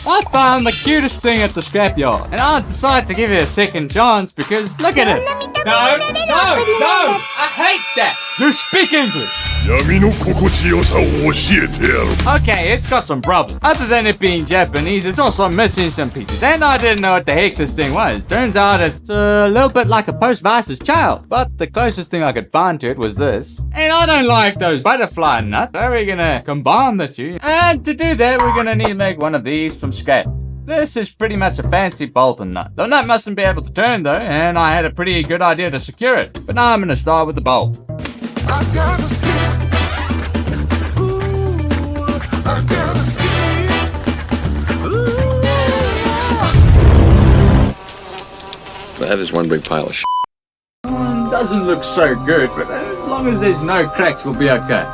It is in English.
I found the cutest thing at the scrapyard, and I decided to give it a second chance because look at it. No, I hate that. You speak English. 闇の心地よさを教えてやろう。 Okay, it's got some problems. Other than it being Japanese, it's also missing some pieces, and I didn't know what the heck this thing was. Turns out it's a little bit like a post-Vise's child, but the closest thing I could find to it was this. And I don't like those butterfly nuts, so we're gonna combine the two. And to do that, we're gonna need to make one of these from scrap. This is pretty much a fancy bolt and nut. The nut mustn't be able to turn though, and I had a pretty good idea to secure it. But now I'm gonna start with the bolt. I got a stick. Ooh, I got a stick. Ooh. That is one big pile of shit. Doesn't look so good, but as long as there's no cracks, we'll be okay.